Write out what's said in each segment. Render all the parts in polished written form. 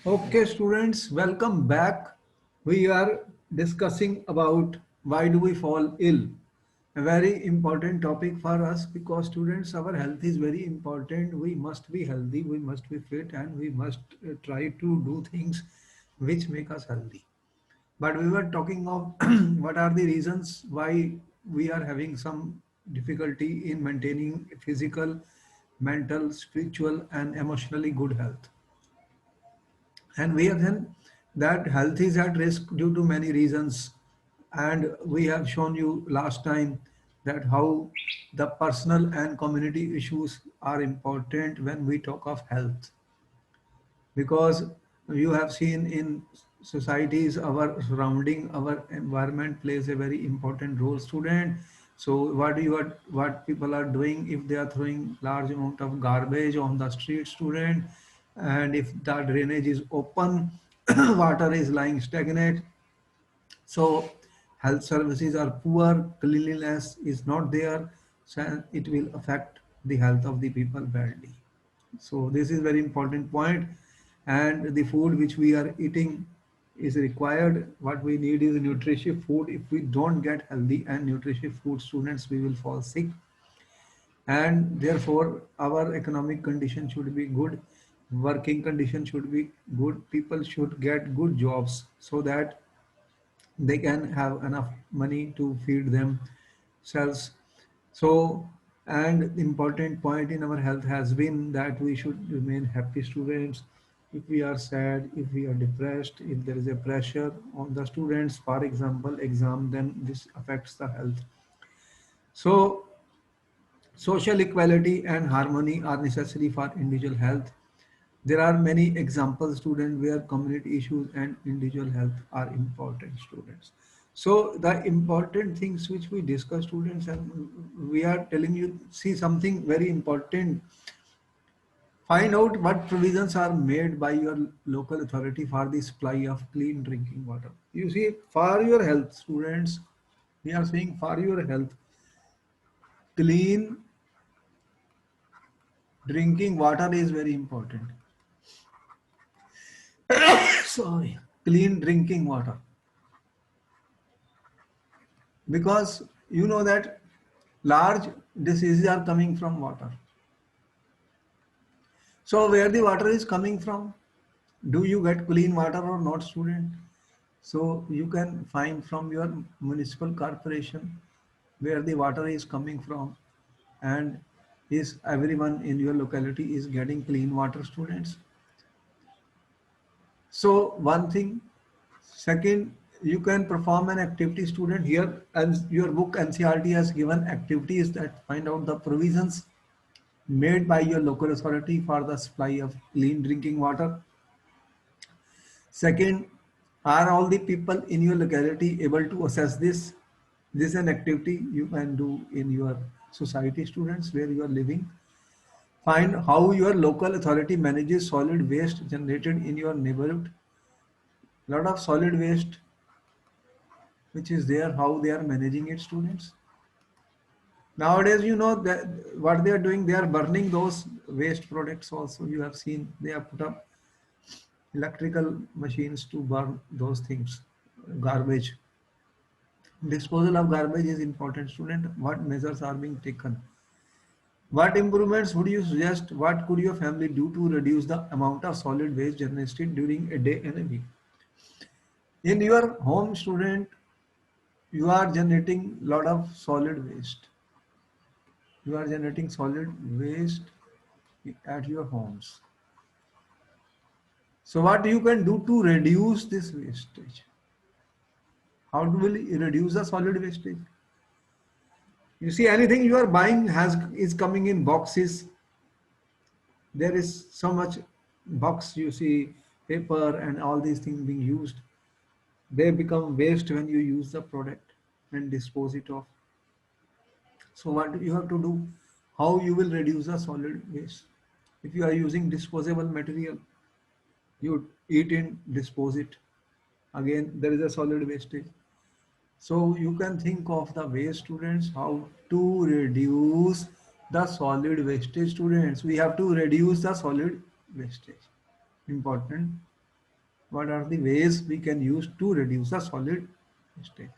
Okay, students, welcome back. We are discussing about why do we fall ill. A very important topic for us because students, our health is very important. We must be healthy, we must be fit, and we must try to do things which make us healthy. But we were talking of what are the reasons why we are having some difficulty in maintaining physical, mental, spiritual, and emotionally good health. And we have then that health is at risk due to many reasons. And we have shown you last time that how the personal and community issues are important when we talk of health, because you have seen in societies our surrounding, our environment plays a very important role, student. So what people are doing, if they are throwing large amount of garbage on the street, student, and if the drainage is open, water is lying stagnant, so health services are poor, cleanliness is not there, so it will affect the health of the people badly. So this is very important point. And the food which we are eating is required. What we need is nutritious food. If we don't get healthy and nutritious food, students, we will fall sick. And therefore, our economic condition should be good. Working condition should be good. People should get good jobs so that they can have enough money to feed themselves. So, and the important point in our health has been that we should remain happy, students. If we are sad, if we are depressed, if there is a pressure on the students, for example, exam, then this affects the health. So, social equality and harmony are necessary for individual health. There are many examples, students, where community issues and individual health are important, students. So the important things which we discuss, students, and we are telling you, see something very important. Find out what provisions are made by your local authority for the supply of clean drinking water. You see, for your health, students, we are saying for your health, clean drinking water is very important. Sorry, clean drinking water, because you know that large diseases are coming from water. So where the water is coming from, do you get clean water or not, student? So you can find from your municipal corporation where the water is coming from, and is everyone in your locality is getting clean water, students. So one thing. Second, you can perform an activity, student, here, and your book NCRT has given activities that find out the provisions made by your local authority for the supply of clean drinking water. Second, are all the people in your locality able to assess this? This is an activity you can do in your society, students, where you are living. Find how your local authority manages solid waste generated in your neighborhood. A lot of solid waste which is there, how they are managing it, students. Nowadays, you know that what they are doing, they are burning those waste products also. You have seen they have put up electrical machines to burn those things, garbage. Disposal of garbage is important, student. What measures are being taken? What improvements would you suggest? What could your family do to reduce the amount of solid waste generated during a day and a week? In your home, student, you are generating lot of solid waste. You are generating solid waste at your homes. So what you can do to reduce this wastage? How do we reduce the solid wastage? You see, anything you are buying has is coming in boxes. There is so much box, you see, paper and all these things being used. They become waste when you use the product and dispose it off. So what you have to do? How you will reduce the solid waste? If you are using disposable material, you eat in, dispose it. Again, there is a solid wastage. So you can think of the way, students, how to reduce the solid wastage, students. We have to reduce the solid wastage. Important. What are the ways we can use to reduce the solid state?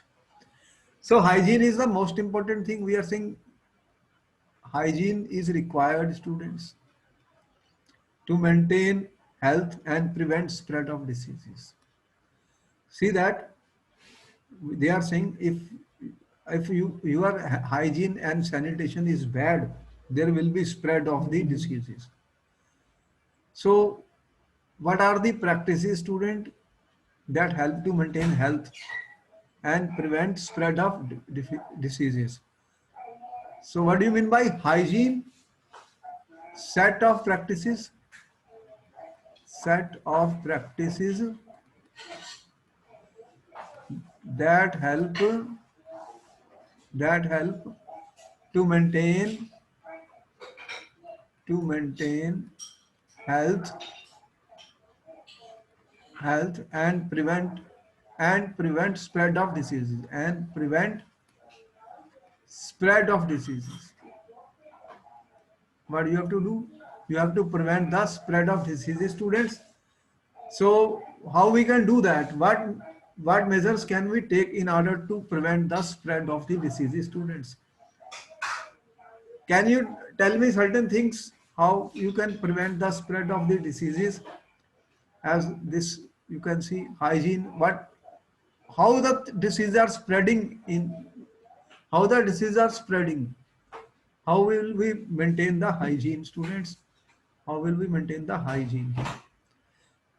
So hygiene is the most important thing. We are saying hygiene is required, students, to maintain health and prevent spread of diseases. See that they are saying if your hygiene and sanitation is bad, there will be spread of the diseases. So what are the practices, student, that help to maintain health and prevent spread of diseases? So what do you mean by hygiene? Set of practices, set of practices that help to maintain health and prevent spread of diseases and prevent spread of diseases. What you have to do? You have to prevent the spread of diseases, students. So how we can do that? What measures can we take in order to prevent the spread of the diseases, students? Can you tell me certain things how you can prevent the spread of the diseases? As this you can see hygiene, what, how the diseases are spreading in, how the diseases are spreading, how will we maintain the hygiene, students? How will we maintain the hygiene?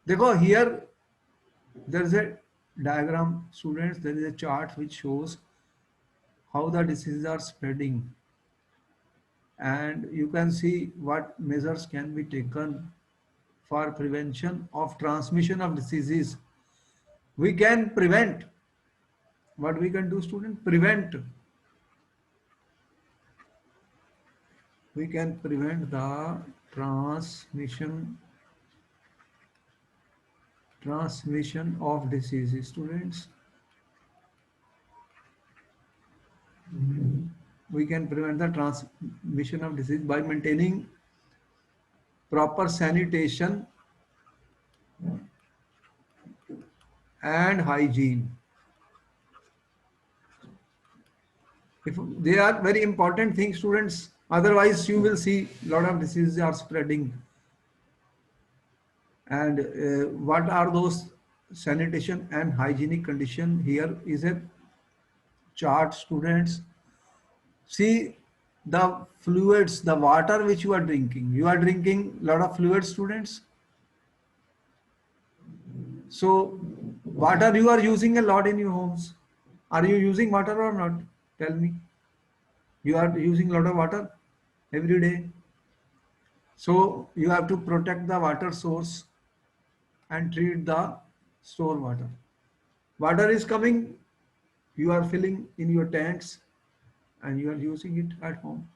देखो here there is a diagram, students, there is a chart which shows how the diseases are spreading, and you can see what measures can be taken for prevention of transmission of diseases. We can prevent, what we can do, student? Prevent, we can prevent the transmission of diseases, students. We can prevent the transmission of disease by maintaining proper sanitation and hygiene. If they are very important things, students, otherwise you will see a lot of diseases are spreading. And what are those sanitation and hygienic condition? Here is a chart, students. See the fluids, the water which you are drinking. You are drinking a lot of fluids, students. So water you are using a lot in your homes. Are you using water or not? Tell me. You are using a lot of water every day. So you have to protect the water source and treat the store water. Water is coming, you are filling in your tanks and you are using it at home.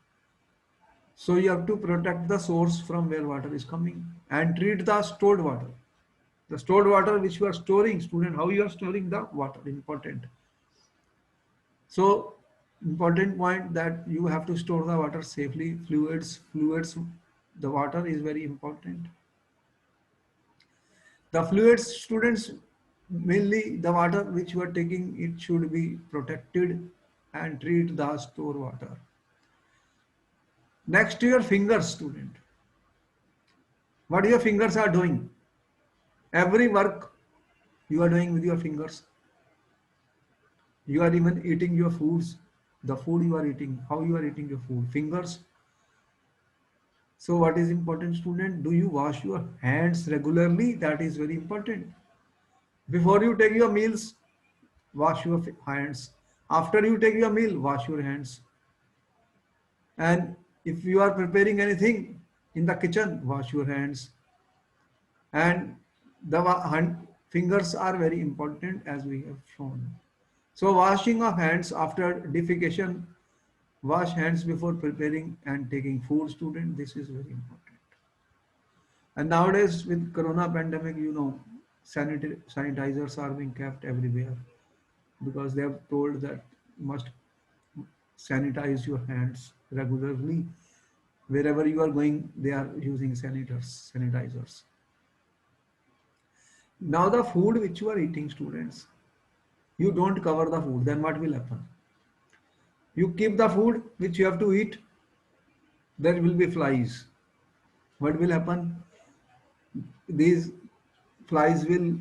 So you have to protect the source from where water is coming and treat the stored water. The stored water which you are storing, student, how you are storing the water, important. So important point that you have to store the water safely. Fluids, the water is very important. The fluids, students, mainly the water which you are taking, it should be protected and treat the store water. Next to your fingers, student. What your fingers are doing? Every work you are doing with your fingers. You are even eating your foods. The food you are eating, how you are eating your food, fingers. So what is important, student? Do you wash your hands regularly? That is very important. Before you take your meals, wash your hands. After you take your meal, wash your hands. And if you are preparing anything in the kitchen, wash your hands. And the fingers are very important as we have shown. So washing of hands after defecation, wash hands before preparing and taking food, student. This is very important. And nowadays with corona pandemic, you know, sanitizers are being kept everywhere because they have told that you must sanitize your hands regularly. Wherever you are going, they are using sanitizers. Now the food which you are eating, students, you don't cover the food, then what will happen? You keep the food which you have to eat, there will be flies. What will happen? These flies will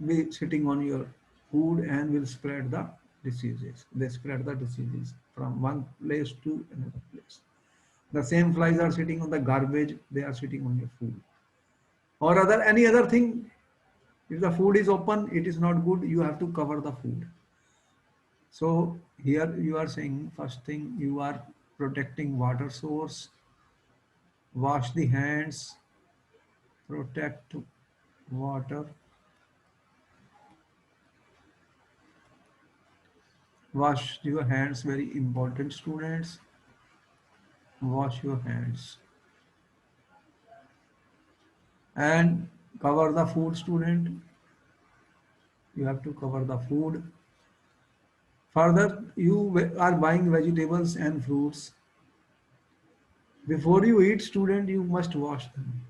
be sitting on your food and will spread the diseases. They spread the diseases from one place to another place. The same flies are sitting on the garbage, they are sitting on your food. Or other any other thing, if the food is open, it is not good, you have to cover the food. So here you are saying first thing you are protecting water source, wash the hands, protect water, wash your hands, very important students, wash your hands and cover the food student, you have to cover the food. Further, you are buying vegetables and fruits. Before you eat student, you must wash them.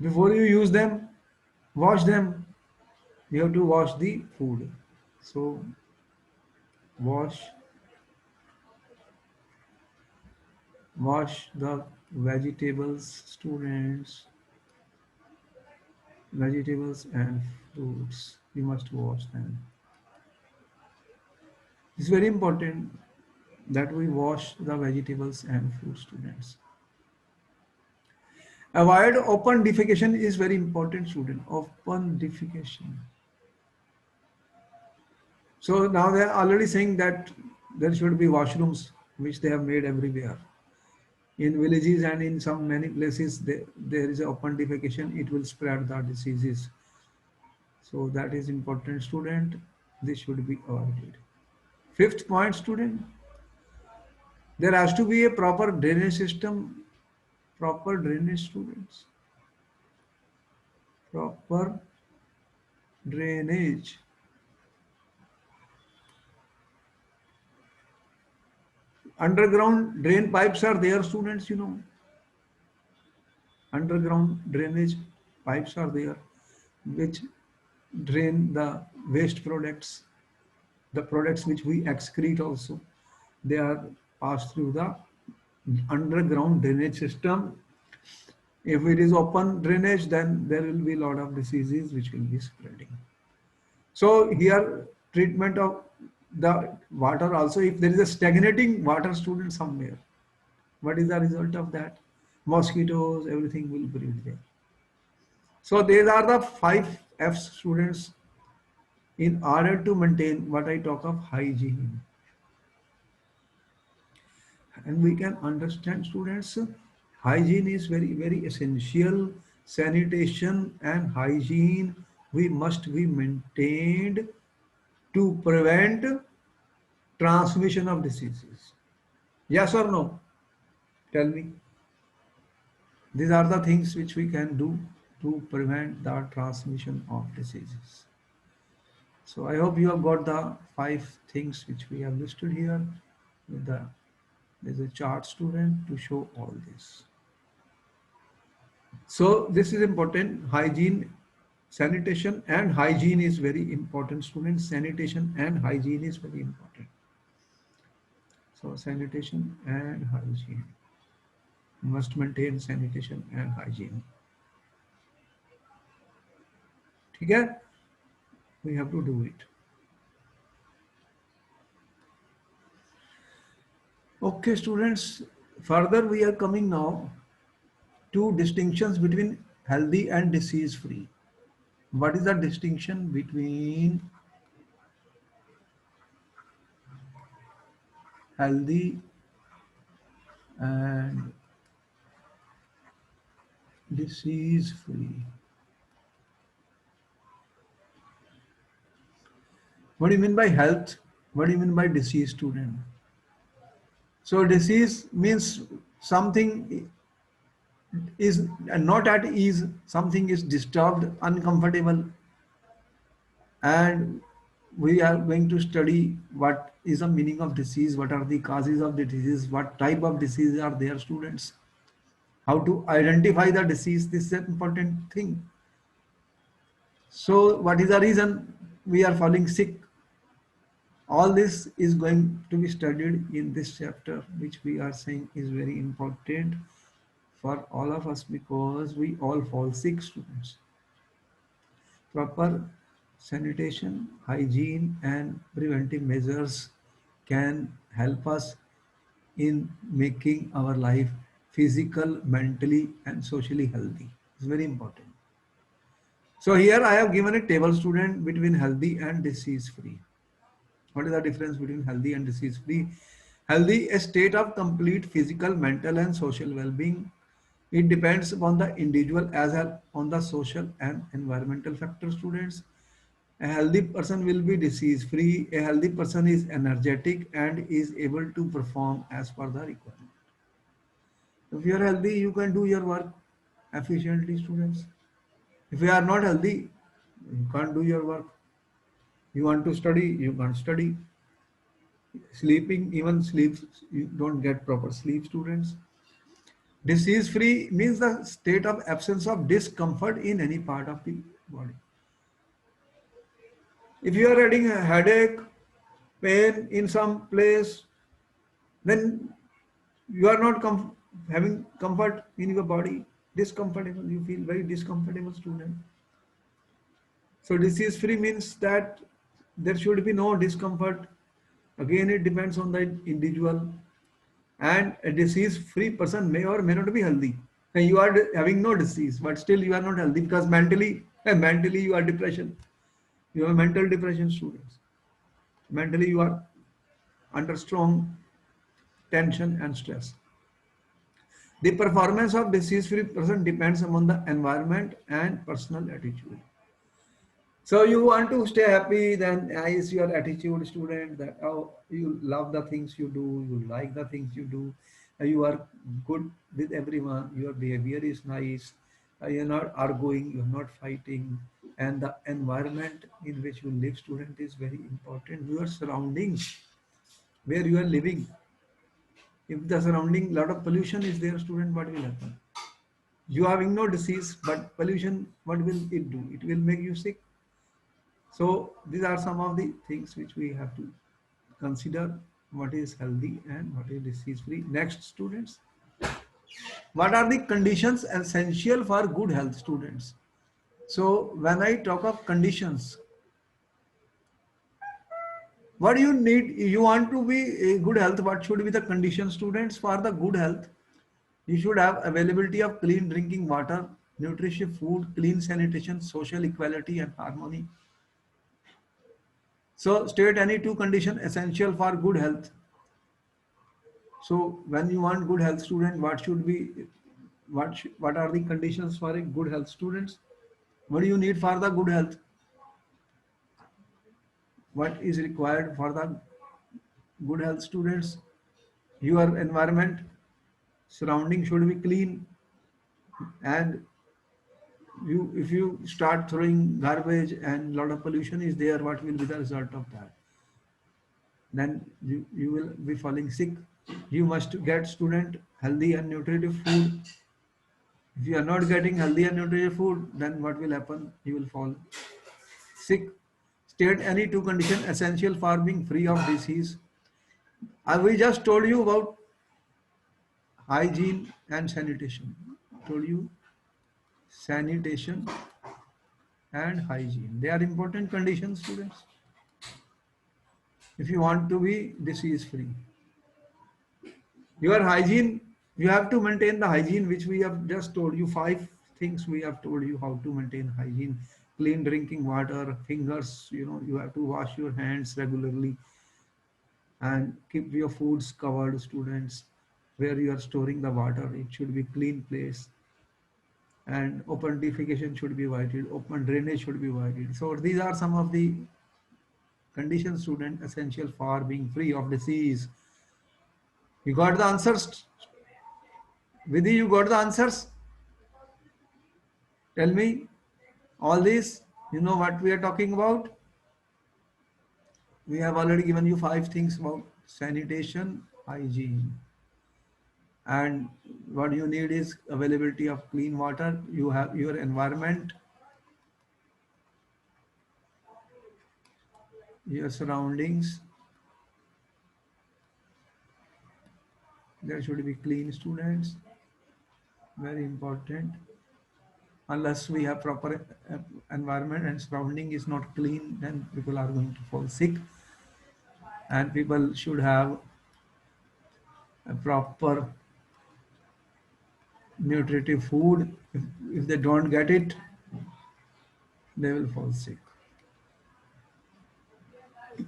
Before you use them, wash them. You have to wash the food. So wash wash the vegetables students, vegetables and fruits, you must wash them. It's very important that we wash the vegetables and fruit students. Avoid open defecation is very important student, open defecation. So now they are already saying that there should be washrooms which they have made everywhere. In villages and in some many places there is open defecation, it will spread the diseases. So that is important student, this should be avoided. Fifth point student, there has to be a proper drainage system, proper drainage students, proper drainage. Underground drain pipes are there students, you know. Underground drainage pipes are there which drain the waste products, the products which we excrete also. They are passed through the underground drainage system. If it is open drainage, then there will be a lot of diseases which will be spreading. So here treatment of the water also, if there is a stagnating water student somewhere, what is the result of that? Mosquitoes, everything will breed there. So these are the 5 F's students in order to maintain what I talk of hygiene. And we can understand students, hygiene is very, very essential. Sanitation and hygiene, we must be maintained to prevent transmission of diseases. Yes or no? Tell me. These are the things which we can do to prevent the transmission of diseases. So I hope you have got the 5 things which we have listed here. With there's a chart student to show all this. So this is important. Hygiene, sanitation and hygiene is very important students. Sanitation and hygiene is very important. So sanitation and hygiene. Must maintain sanitation and hygiene. Okay? We have to do it. Okay students, further we are coming now to distinctions between healthy and disease free. What is the distinction between healthy and disease free? What do you mean by health? What do you mean by disease, student? So disease means something is not at ease, something is disturbed, uncomfortable, and we are going to study what is the meaning of disease, what are the causes of the disease, what type of disease are there students, how to identify the disease. This is an important thing. So what is the reason we are falling sick? All this is going to be studied in this chapter, which we are saying is very important for all of us because we all fall sick, students. Proper sanitation, hygiene, and preventive measures can help us in making our life physical, mentally, and socially healthy. It's very important. So here I have given a table, student, between healthy and disease free. What is the difference between healthy and disease free? Healthy, a state of complete physical, mental, and social well-being. It depends upon the individual as well on the social and environmental factors, students. A healthy person will be disease free. A healthy person is energetic and is able to perform as per the requirement. If you are healthy, you can do your work efficiently, students. If you are not healthy, you can't do your work. You want to study, you can't study. Sleeping, even sleep, you don't get proper sleep, students. Disease free means the state of absence of discomfort in any part of the body. If you are having a headache, pain in some place, then you are not having comfort in your body, discomfortable, you feel very discomfortable, student. So disease free means that there should be no discomfort. Again, it depends on the individual, and a disease free person may or may not be healthy, and you are having no disease but still you are not healthy because mentally you are depression, you have mental depression, students. Mentally you are under strong tension and stress. The performance of disease free person depends upon the environment and personal attitude. So you want to stay happy, then is your attitude, student, that oh, you love the things you do, you like the things you do, you are good with everyone, your behavior is nice, you're not arguing, you're not fighting, and the environment in which you live, student, is very important. Your surroundings, where you are living. If the surrounding lot of pollution is there, student, what will happen? You are having no disease, but pollution, what will it do? It will make you sick. So these are some of the things which we have to consider, what is healthy and what is disease free. Next, students, what are the conditions essential for good health, students? So when I talk of conditions, what do you need? You want to be a good health, what should be the conditions, students, for the good health? You should have availability of clean drinking water, nutritious food, clean sanitation, social equality and harmony. So state any two conditions essential for good health. So when you want good health, student, what should be, what are the conditions for a good health, students? What do you need for the good health? What is required for the good health, students? Your environment, surrounding should be clean, and you, if you start throwing garbage and lot of pollution is there, what will be the result of that? Then you will be falling sick. You must get, student, healthy and nutritive food. If you are not getting healthy and nutritious food, then what will happen? You will fall sick. State any two conditions essential for being free of disease. We just told you about hygiene and sanitation. Told you sanitation and hygiene. They are important conditions, students, if you want to be disease free. Your hygiene, you have to maintain the hygiene which we have just told you. 5 things we have told you how to maintain hygiene. Clean drinking water, fingers, you have to wash your hands regularly, and keep your foods covered, students. Where you are storing the water, it should be clean place, and open defecation should be avoided, open drainage should be avoided. So these are some of the conditions, student, essential for being free of disease. You got the answers? Vidhi, you got the answers? Tell me all this. You know what we are talking about? We have already given you 5 things about sanitation, hygiene. And what you need is availability of clean water. You have your environment, your surroundings. There should be clean, students, very important. Unless we have proper environment and surrounding is not clean, then people are going to fall sick. And people should have a proper nutritive food. If they don't get it, they will fall sick.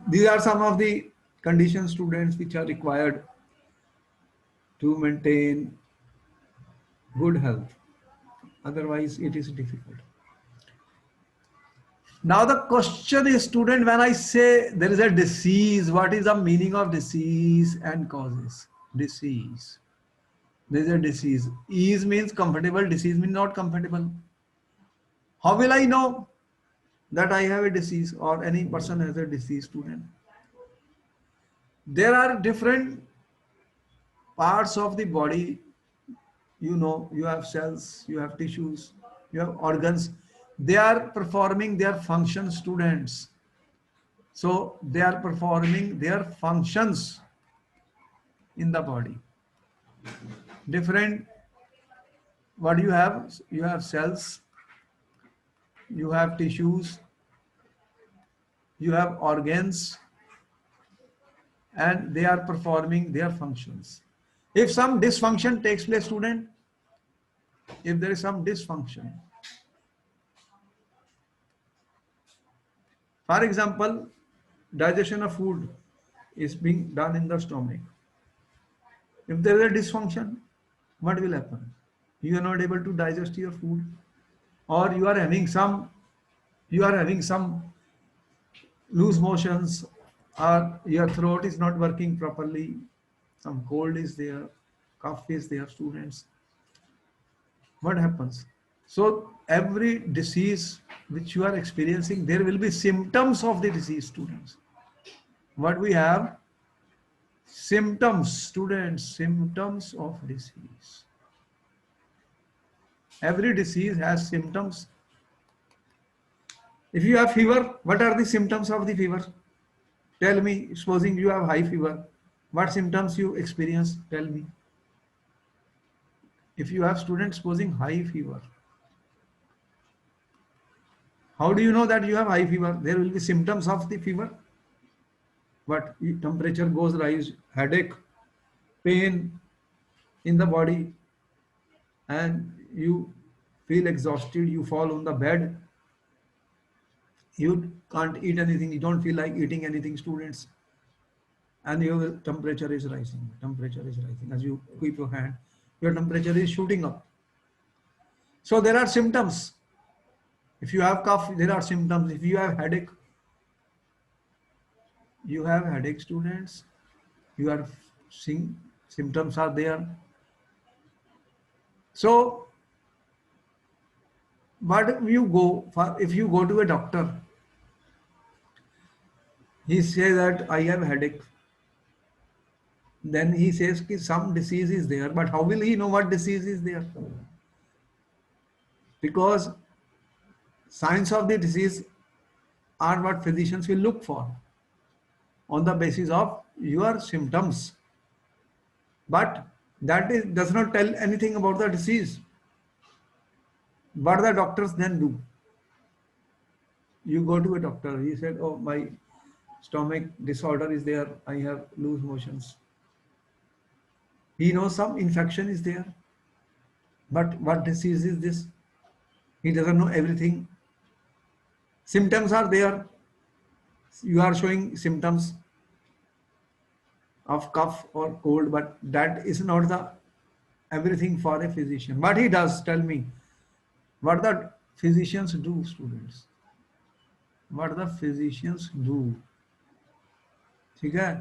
These are some of the conditions, students, which are required to maintain good health. Otherwise, it is difficult. Now the question is, student, when I say there is a disease, what is the meaning of disease and causes? Disease. There is a disease. Ease means comfortable, disease means not comfortable. How will I know that I have a disease or any person has a disease, student? There are different parts of the body. You know, you have cells, you have tissues, you have organs. They are performing their functions, students. So they are performing their functions in the body. Different, what do you have? You have cells, you have tissues, you have organs, and they are performing their functions. If some dysfunction takes place, student, if there is some dysfunction, for example, digestion of food is being done in the stomach. If there is a dysfunction, what will happen? You are not able to digest your food, or you are having some loose motions, or your throat is not working properly, some cold is there, cough is there, students. What happens? So every disease which you are experiencing, there will be symptoms of the disease, students. What we have? Symptoms, students, symptoms of disease. Every disease has symptoms. If you have fever, what are the symptoms of the fever? Tell me, supposing you have high fever, what symptoms you experience? Tell me. If you have students supposing high fever, how do you know that you have high fever? There will be symptoms of the fever. What? Temperature goes rise, headache, pain in the body, and you feel exhausted, you fall on the bed, you can't eat anything, you don't feel like eating anything, students, and your temperature is rising. Temperature is rising. As you keep your hand, your temperature is shooting up. So there are symptoms. If you have cough, there are symptoms. If you have headache, students, you are seeing symptoms are there. So but if you go to a doctor, he says that I have headache. Then he says that some disease is there, but how will he know what disease is there? Because signs of the disease are what physicians will look for on the basis of your symptoms. But that does not tell anything about the disease. What the doctors then do? You go to a doctor, he said, oh, my stomach disorder is there, I have loose motions. He knows some infection is there, but what disease is this? He doesn't know everything. Symptoms are there. You are showing symptoms of cough or cold, but that is not the everything for a physician. What he does, tell me, what the physicians do, students? What the physicians do? Okay?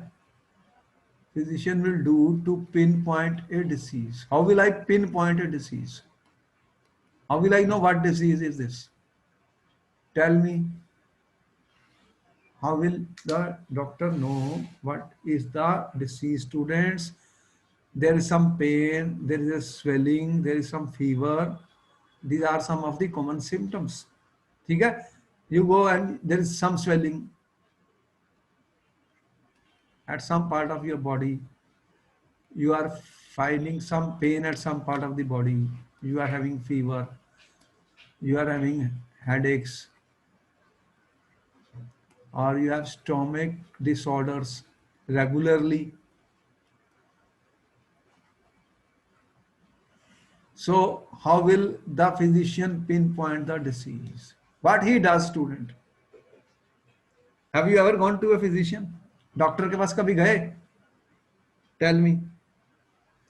Physician will do to pinpoint a disease. How will I pinpoint a disease? How will I know what disease is this? Tell me. How will the doctor know what is the disease, students? There is some pain, there is a swelling, there is some fever. These are some of the common symptoms. Okay? You go and there is some swelling. at some part of your body, you are finding some pain at some part of the body, you are having fever, you are having headaches, or you have stomach disorders regularly. So how will the physician pinpoint the disease? What he does, student? Have you ever gone to a physician? Doctor के पास कभी गए? Tell me.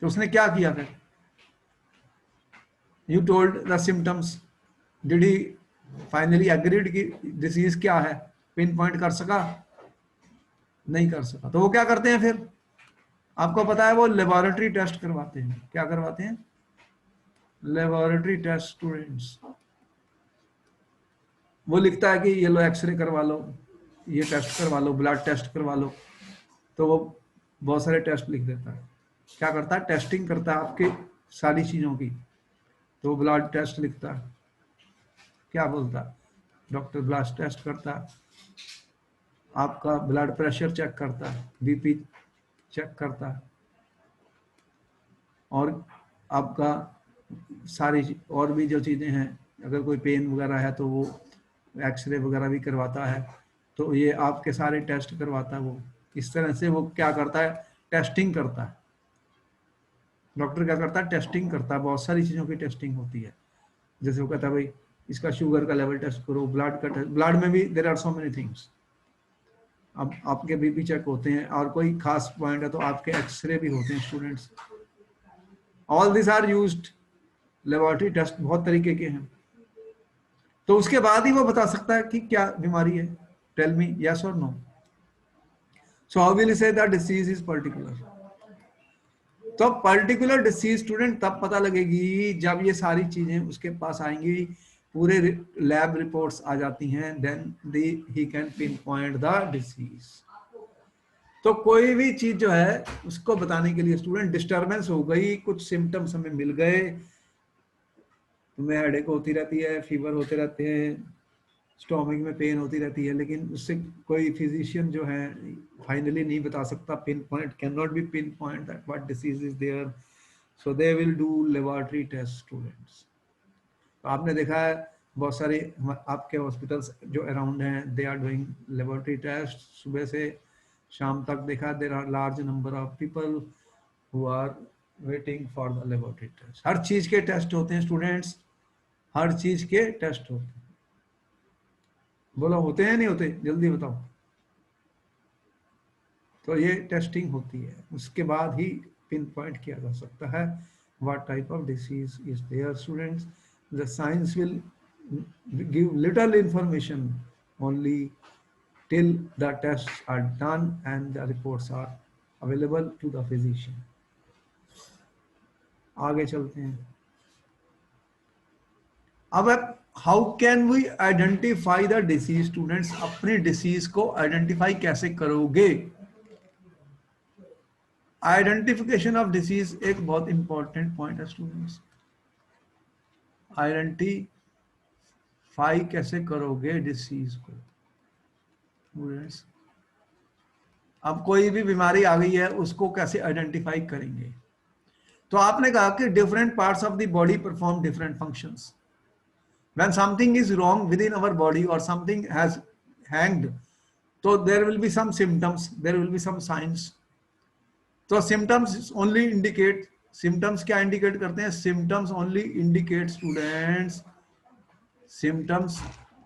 तो उसने क्या किया फिर? You told the symptoms. Did he finally agreed कि डिसीज क्या है? पिन पॉइंट कर सका? नहीं कर सका. तो वो क्या करते हैं फिर? आपको पता है वो लेबोरेटरी टेस्ट करवाते हैं. क्या करवाते हैं? Laboratory test students. वो लिखता है कि ये लो एक्सरे करवा लो, ये टेस्ट करवा लो, ब्लड टेस्ट करवा लो. तो वो बहुत सारे टेस्ट लिख देता है. क्या करता है? टेस्टिंग करता है आपके सारी चीज़ों की. तो ब्लड टेस्ट लिखता है. क्या बोलता है? डॉक्टर ब्लड टेस्ट करता है, आपका ब्लड प्रेशर चेक करता है, बीपी चेक करता है, और आपका सारी और भी जो चीज़ें हैं, अगर कोई पेन वगैरह है तो वो एक्सरे वगैरह भी करवाता है. तो ये आपके सारे टेस्ट करवाता है वो. इस तरह से वो क्या करता है? टेस्टिंग करता है. डॉक्टर क्या करता है? टेस्टिंग करता है. बहुत सारी चीज़ों की टेस्टिंग होती है. जैसे वो कहता है भाई इसका शुगर का लेवल टेस्ट करो, ब्लड का टेस्ट. ब्लड में भी there are so many things. अब आपके बीपी चेक होते हैं, और कोई खास पॉइंट है तो आपके एक्सरे भी होते हैं students. All this are used. Laboratory test बहुत तरीके के हैं. तो उसके बाद ही वो बता सकता है कि क्या बीमारी है. टेल मी यस और no. So how will say the disease is particular. तो पर्टिकुलर डिसीज स्टूडेंट तब पता लगेगी जब ये सारी चीजें उसके पास आएंगी, पूरे लैब रिपोर्ट्स आ जाती हैं, then he can pinpoint the disease. तो कोई भी चीज जो है उसको बताने के लिए स्टूडेंट, डिस्टर्बेंस हो गई, कुछ सिम्टम्स हमें मिल गए, तुम्हें हेडेक होती रहती है, फीवर होते रहते हैं, स्टोमक में पेन होती रहती है, लेकिन उससे कोई फिजिशियन जो है फाइनली नहीं बता सकता. Pinpoint can not be pinpoint that what disease is there. So they will do laboratory test students. तो आपने देखा है बहुत सारे आपके हॉस्पिटल्स जो अराउंड हैं, they are doing laboratory test. सुबह से शाम तक देखा, there are large number of people who are waiting for the laboratory test. हर चीज के टेस्ट होते हैं स्टूडेंट्स. हर चीज के टेस्ट होते हैं. बोलो होते हैं नहीं होते? जल्दी बताओ. तो ये टेस्टिंग होती है, उसके बाद ही पिन पॉइंट किया जा सकता है what type of disease is there. Students, the science will give little information only till the tests are done and the reports are available to the physician. आगे चलते हैं. अब how can we identify the disease students. अपनी disease को identify कैसे करोगे? Identification of disease एक बहुत इंपॉर्टेंट पॉइंट है स्टूडेंट्स. आइडेंटिफाई कैसे करोगे डिसीज को स्टूडेंट्स? अब कोई भी बीमारी आ गई है, उसको कैसे आइडेंटिफाई करेंगे? तो आपने कहा कि different parts of the body perform different functions. When something is wrong with in our body और समथिंग हैज हैंग्ड, तो there will be some symptoms, there will be some signs. तो सिम्टम्स ओनली इंडिकेट, सिम्टम्स क्या indicate करते हैं? Symptoms only indicate students, symptoms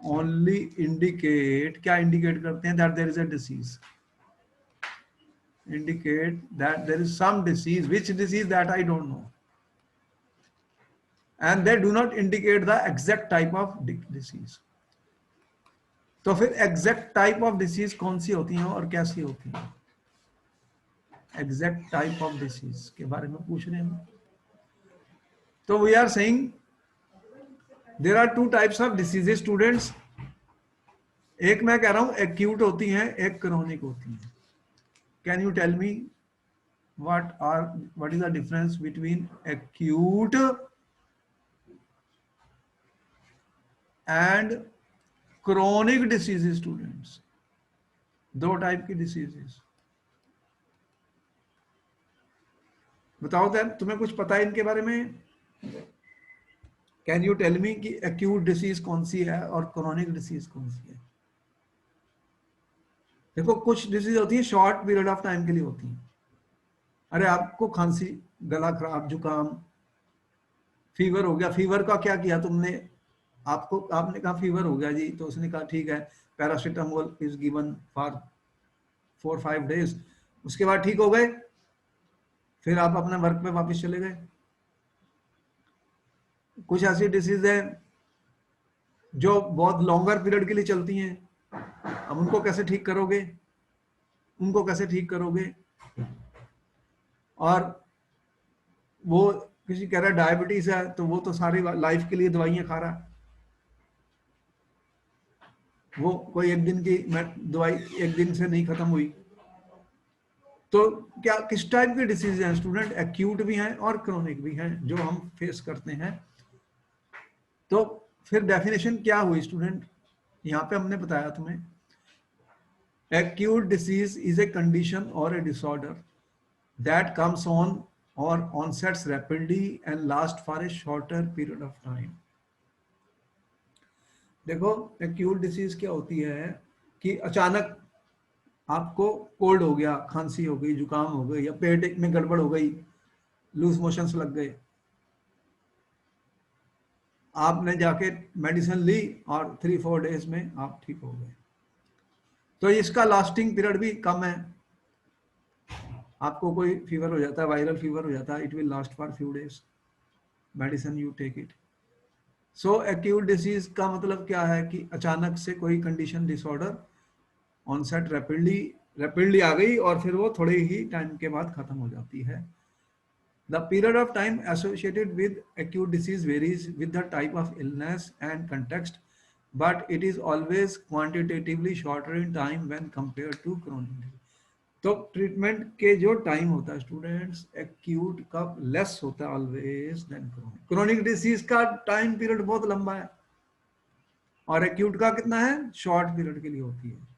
only indicate, क्या indicate करते हैं? That there is a disease. Indicate that there is some disease. Which disease? That I don't know. And they do not indicate the exact type of disease. तो फिर exact type of disease कौन सी होती हैं और कैसी होती हैं? Exact type of disease के बारे में पूछ रहे हैं. तो we are saying there are two types of diseases students. एक मैं कह रहा हूं acute होती हैं, एक chronic होती हैं. Can you tell me what is the difference between acute and chronic diseases students? दो टाइप की डिसीजेस. बताओ तो तुम्हें कुछ पता है इनके बारे में? कैन यू टेल मी कि एक्यूट डिसीज कौन सी है और क्रोनिक डिसीज कौन सी है? देखो कुछ डिसीज होती है शॉर्ट पीरियड ऑफ टाइम के लिए होती है। अरे आपको खांसी, गला खराब, जुकाम, फीवर हो गया, फीवर का क्या किया तुमने? आपको आपने कहा फीवर हो गया जी, तो उसने कहा ठीक है, paracetamol is given for 4-5 days, उसके बाद ठीक हो गए, फिर आप अपने वर्क पे वापस चले गए। कुछ ऐसी डिसीज है जो बहुत लॉन्गर पीरियड के लिए चलती हैं, अब उनको कैसे ठीक करोगे? उनको कैसे ठीक करोगे? और वो किसी कह रहा है डायबिटीज है, तो वो तो सारी लाइफ के लिए दवाइयां खा रहा है, वो कोई एक दिन की दवाई एक दिन से नहीं खत्म हुई। तो क्या किस टाइप के डिसीज हैं स्टूडेंट? एक्यूट भी हैं और क्रोनिक भी हैं जो हम फेस करते हैं। तो फिर डेफिनेशन क्या हुई स्टूडेंट? यहाँ पे हमने बताया तुम्हें, acute disease is a condition or a disorder that comes on or onsets rapidly and lasts for a shorter period of time. देखो एक्यूट डिसीज क्या होती है कि अचानक आपको कोल्ड हो गया, खांसी हो गई, जुकाम हो गई, या पेट में गड़बड़ हो गई, लूज मोशंस लग गए, आपने जाके मेडिसिन ली और 3-4 डेज में आप ठीक हो गए। तो इसका लास्टिंग पीरियड भी कम है। आपको कोई फीवर हो जाता है, वायरल फीवर हो जाता है, it will last for few days, medicine you take it. So acute disease का मतलब क्या है कि अचानक से कोई कंडीशन, डिसऑर्डर ऑनसेट रैपिडली आ गई और फिर वो थोड़े ही टाइम के बाद खत्म हो जाती है। The period of time associated with acute disease varies with the type of illness and context, but it is always quantitatively shorter in time when compare to chronic. तो ट्रीटमेंट के जो टाइम होता है स्टूडेंट्स, एक्यूट का less होता है always than chronic. Chronic disease का time period बहुत लंबा है और एक्यूट का कितना है, शॉर्ट पीरियड के लिए होती है।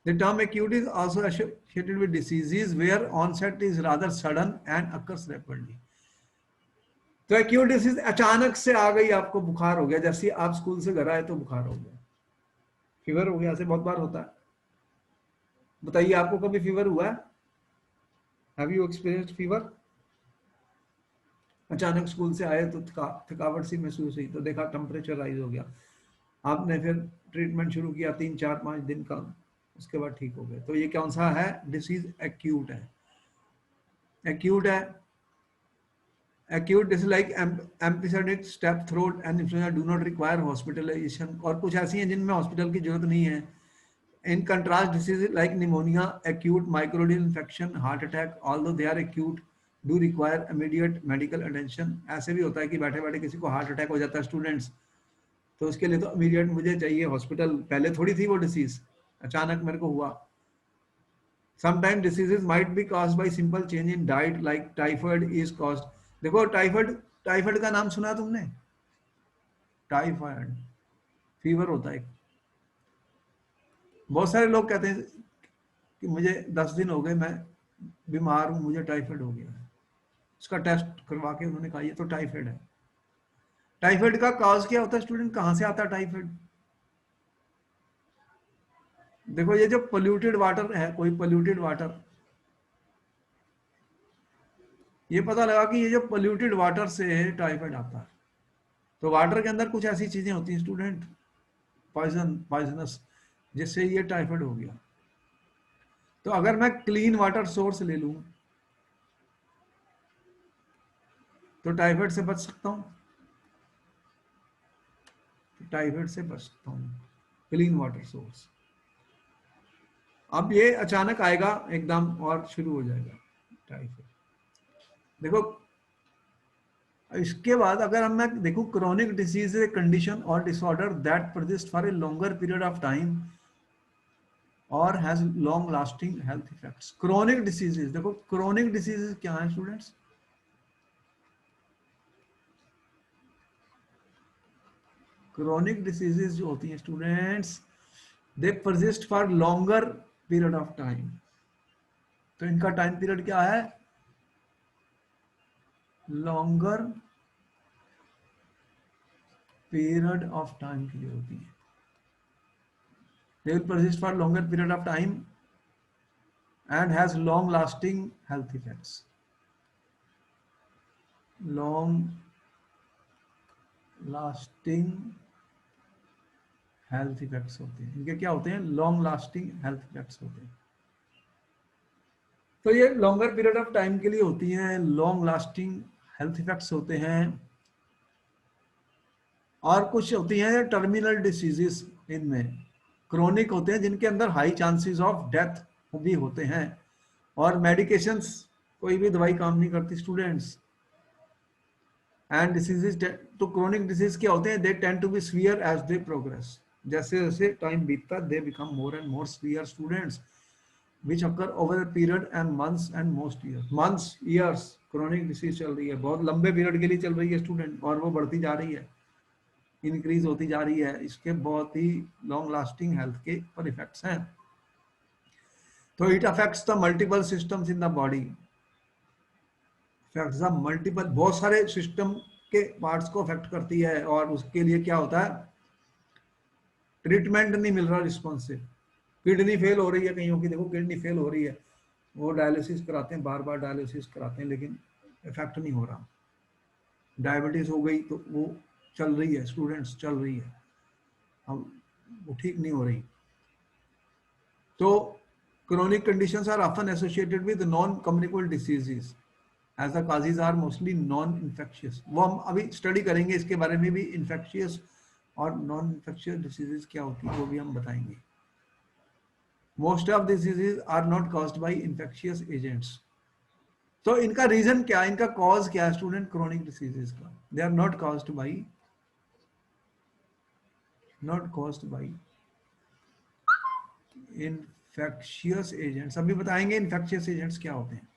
The term acute is also associated with diseases where onset is rather sudden and occurs rapidly. तो एक्यूट डिसीज अचानक से आ गई, आपको बुखार हो गया, जैसे आप स्कूल से घर आए तो बुखार हो गया, फीवर हो गया, ऐसे बहुत बार होता है। बताइए आपको कभी फीवर हुआ है? Have you experienced fever? अचानक स्कूल से आए तो थकावट सी महसूस हुई, तो देखा टेम्परेचर राइज हो गया, आपने फिर ट्रीटमेंट शुरू किया 3-4-5 दिन का, उसके बाद ठीक हो गए। तो ये कौन सा है डिसीज? एक्यूट है। एक्यूट है। Acute disease like episodic, strep throat and influenza do not require hospitalisation, और कुछ ऐसी हैं जिनमें हॉस्पिटल की जरूरत नहीं है। In contrast disease like pneumonia, acute myocardial infection, heart attack, although they are acute do require immediate medical attention. ऐसे भी होता है कि बैठे बैठे किसी को हार्ट अटैक हो जाता है स्टूडेंट्स, तो उसके लिए तो इमीडिएट मुझे चाहिए हॉस्पिटल, पहले थोड़ी थी वो डिसीज, अचानक मेरे को हुआ। Sometime diseases might be caused by simple change in diet like typhoid is caused. देखो टाइफाइड, टाइफाइड का नाम सुना तुमने? टाइफाइड फीवर होता है। बहुत सारे लोग कहते हैं कि मुझे 10 दिन हो गए, मैं बीमार हूं, मुझे टाइफाइड हो गया है। उसका टेस्ट करवा के उन्होंने कहा ये तो टाइफाइड है। टाइफाइड का कॉज क्या होता है स्टूडेंट? कहां से आता है टाइफाइड? देखो ये जो पोल्यूटेड वाटर है, कोई पोल्यूटेड वाटर, ये पता लगा कि ये जो पोल्यूटेड वाटर से टाइफाइड आता है। तो वाटर के अंदर कुछ ऐसी चीजें होती हैं स्टूडेंट, पॉइजनस, जिससे ये टाइफाइड हो गया। तो अगर मैं क्लीन वाटर सोर्स ले लूं तो टाइफाइड से बच सकता हूं, तो टाइफाइड से बच सकता हूं, क्लीन वाटर सोर्स। अब ये अचानक आएगा एकदम और शुरू हो जाएगा टाइफाइड। देखो इसके बाद अगर हम मैं देखूं, क्रोनिक डिसीज ए कंडीशन और disorder that persist for a longer period of time और has long lasting health effects. Chronic diseases, देखो क्रोनिक डिसीजेज क्या है स्टूडेंट्स? क्रोनिक डिसीजेज जो होती हैं students, they persist for longer period of time. तो इनका टाइम पीरियड क्या है? लॉन्गर पीरियड ऑफ टाइम के लिए होती है। They will persist for longer period of time and has long lasting health effects. Long lasting health effects होते हैं इनके। क्या होते हैं? लॉन्ग लास्टिंग हेल्थ इफेक्ट्स होते हैं। तो ये लॉन्गर पीरियड ऑफ टाइम के लिए होती हैं, लॉन्ग लास्टिंग हेल्थ इफेक्ट्स होते हैं। और कुछ होती हैं टर्मिनल डिसीजेस, इनमें क्रोनिक होते हैं जिनके अंदर हाई चांसेस ऑफ डेथ भी होते हैं। और मेडिकेशंस, कोई भी दवाई काम नहीं करती स्टूडेंट्स। एंड डिसीजेज, तो क्रोनिक डिसीज क्या होते हैं? They tend to be severe as they progress. जैसे जैसे टाइम बीतता they become more and more severe students, which occur over the period and months and most year, months years. Chronic disease चल रही है, बहुत लंबे पीरियड के लिए चल रही है स्टूडेंट, और वो बढ़ती जा रही है, इंक्रीज होती जा रही है। इसके बहुत ही लॉन्ग लास्टिंग हेल्थ के पर इफेक्ट्स हैं। तो it affects the multiple systems in the body, affects the multiple, बहुत सारे सिस्टम के पार्ट्स को अफेक्ट करती है। और उसके लिए क्या होता है? ट्रीटमेंट नहीं मिल रहा रिस्पॉन्सिव। किडनी फेल हो रही है कईयों की, देखो किडनी फेल हो रही है, वो डायलिसिस कराते हैं, बार बार डायलिसिस कराते हैं, लेकिन इफेक्ट नहीं हो रहा। डायबिटीज हो गई तो वो चल रही है स्टूडेंट्स, चल रही है, अब वो ठीक नहीं हो रही। तो chronic conditions are often associated with non-communicable diseases as the causes are mostly non-infectious। वो हम अभी स्टडी करेंगे इसके बारे में भी, इन्फेक्शियस और नॉन इन्फेक्शियस डिसीजेज क्या होती है वो भी हम बताएंगे। Most of diseases are not caused by infectious agents. तो इनका रीजन क्या है, इनका कॉज क्या है स्टूडेंट क्रोनिक डिसीजेज का? They are not caused by, not caused by infectious agents. अभी बताएंगे इन्फेक्शियस एजेंट्स क्या होते हैं।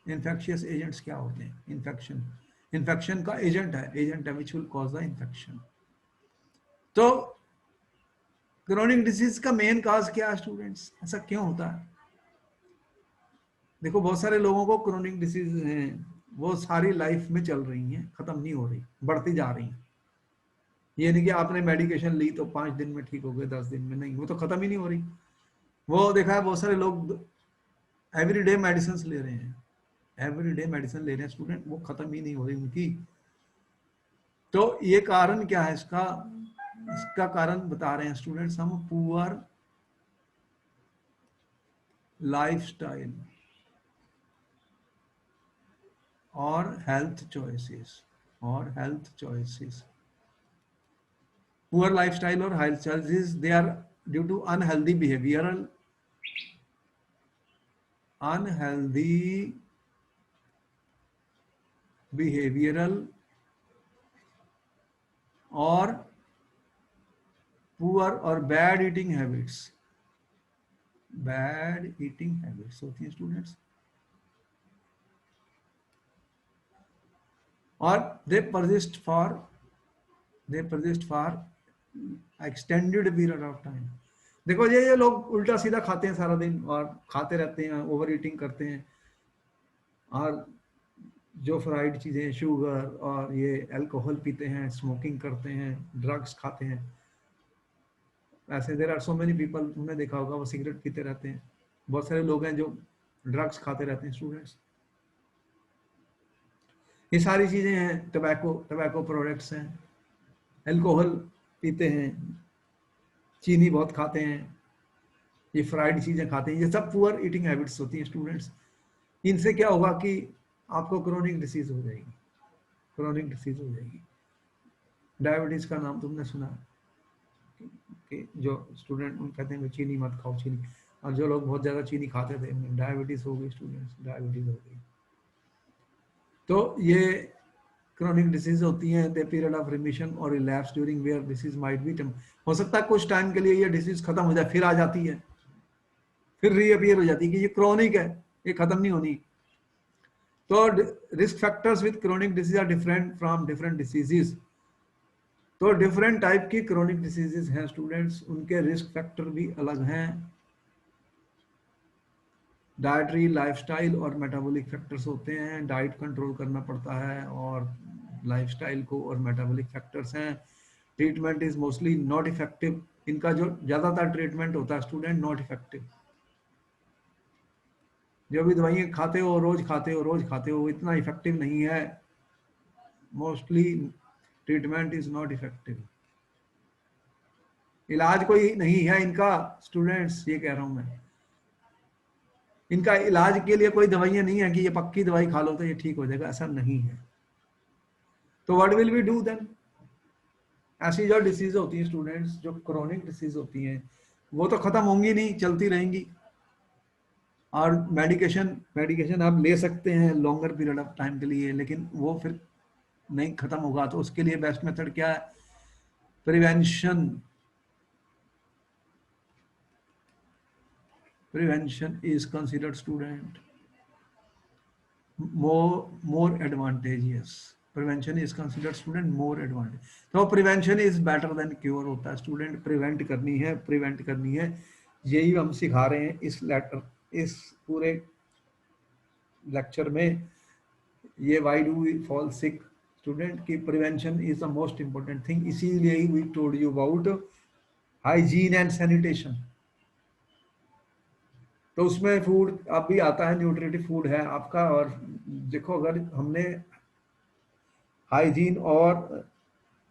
इन्फेक्शियस एजेंट्स क्या होते हैं? इन्फेक्शन, इन्फेक्शन का एजेंट है which will cause the infection. तो क्रोनिक डिसीज का मेन कॉज क्या है स्टूडेंट्स? ऐसा क्यों होता है? देखो बहुत सारे लोगों को क्रोनिक डिसीज हैं, वो सारी लाइफ में चल रही हैं, खत्म नहीं हो रही, बढ़ती जा रही हैं। ये नहीं कि आपने मेडिकेशन ली तो 5 दिन में ठीक हो गए, 10 दिन में, नहीं, वो तो खत्म ही नहीं हो रही। वो देखा है बहुत सारे लोग एवरीडे मेडिसिन ले रहे हैं, एवरीडे मेडिसिन ले रहे हैं स्टूडेंट, वो खत्म ही नहीं हो रही उनकी। तो ये कारण क्या है इसका? इसका कारण बता रहे हैं स्टूडेंट्स हम, पुअर लाइफस्टाइल और हेल्थ चॉइसेस, और हेल्थ चॉइसेस। पुअर लाइफस्टाइल और health choices, they are due to unhealthy behavioural, unhealthy behavioural और पुअर और bad eating habits, bad eating habits होती हैं स्टूडेंट्स। और they persist for extended period of time. देखो ये लोग उल्टा सीधा खाते हैं सारा दिन, और खाते रहते हैं, ओवर ईटिंग करते हैं, और जो फ्राइड चीजें, शुगर और ये अल्कोहल पीते हैं, स्मोकिंग करते हैं, ड्रग्स खाते हैं। ऐसे there are so many people, तुमने देखा होगा, वो सिगरेट पीते रहते हैं। बहुत सारे लोग हैं जो ड्रग्स खाते रहते हैं स्टूडेंट्स। ये सारी चीजें हैं, टबैको प्रोडक्ट्स हैं, अल्कोहल पीते हैं, चीनी बहुत खाते हैं, ये फ्राइड चीजें खाते हैं, ये सब पुअर ईटिंग हैबिट्स होती हैं स्टूडेंट्स। इनसे क्या होगा कि आपको क्रोनिक डिसीज हो जाएगी, क्रोनिक डिसीज हो जाएगी। डायबिटीज का नाम तुमने सुना कि जो स्टूडेंट कहते हैं चीनी मत खाओ, चीनी, और जो लोग बहुत ज्यादा चीनी खाते थे डायबिटीज हो गई स्टूडेंट्स, डायबिटीज हो गई। तो ये क्रोनिक डिसीज होती हैं, द पीरियड ऑफ रिमिशन और relapse during where disease might be, हो सकता है कुछ टाइम के लिए ये डिसीज खत्म हो जाए, फिर आ जाती है, फिर रीअपियर हो जाती है कि ये क्रोनिक है, ये खत्म नहीं होनी। तो risk factors with chronic disease are different from different diseases. तो डिफरेंट टाइप की क्रोनिक डिसीजेस हैं स्टूडेंट्स, उनके रिस्क फैक्टर भी अलग हैं। डाइटरी, लाइफस्टाइल और मेटाबॉलिक फैक्टर्स होते हैं। डाइट कंट्रोल करना पड़ता है और लाइफस्टाइल को, और मेटाबॉलिक फैक्टर्स हैं। Treatment is mostly not effective. इनका जो ज़्यादातर ट्रीटमेंट होता है स्टूडेंट, नॉट इफेक्टिव। जो भी दवाइयाँ खाते हो, रोज खाते हो, रोज खाते हो, इतना इफेक्टिव नहीं है। Mostly treatment is not effective. इलाज कोई नहीं है इनका स्टूडेंट्स, ये कह रहा हूं मैं। इनका इलाज के लिए कोई दवाइयां नहीं है कि ये पक्की दवाई खा लो तो ये ठीक हो जाएगा, ऐसा नहीं है। तो what will we do then? ऐसी जो डिसीज होती है स्टूडेंट्स, जो क्रोनिक डिसीज होती हैं, वो तो खत्म होंगी नहीं, चलती रहेंगी। और मेडिकेशन मेडिकेशन आप ले सकते हैं लॉन्गर पीरियड ऑफ टाइम के लिए, लेकिन वो फिर नहीं खत्म होगा। तो उसके लिए बेस्ट मेथड क्या है? Prevention. Prevention is considered student more advantageous. Prevention is considered student more advantage. तो prevention is better than cure होता है स्टूडेंट। प्रिवेंट करनी है, प्रिवेंट करनी है, यही हम सिखा रहे हैं इस लेटर, इस पूरे लेक्चर में। ये why do we fall sick student की prevention is the most important thing. इसीलिए ही we told you about hygiene and sanitation. तो उसमें फूड अब भी आता है, न्यूट्रिटिव फूड है आपका। और देखो, अगर हमने हाइजीन और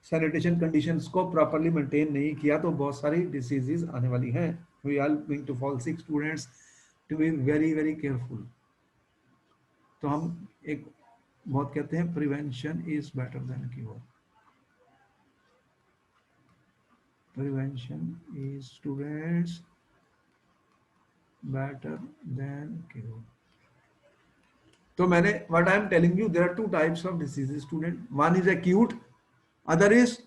सैनिटेशन कंडीशंस को प्रॉपरली मेंटेन नहीं किया तो बहुत सारी डिसीजेज आने वाली हैं। We are going to fall sick students, to be very very careful. तो हम एक बहुत कहते हैं prevention is better than cure. Prevention is students better than cure. तो मैंने what I am telling you, there are two types of diseases student. One is acute, other is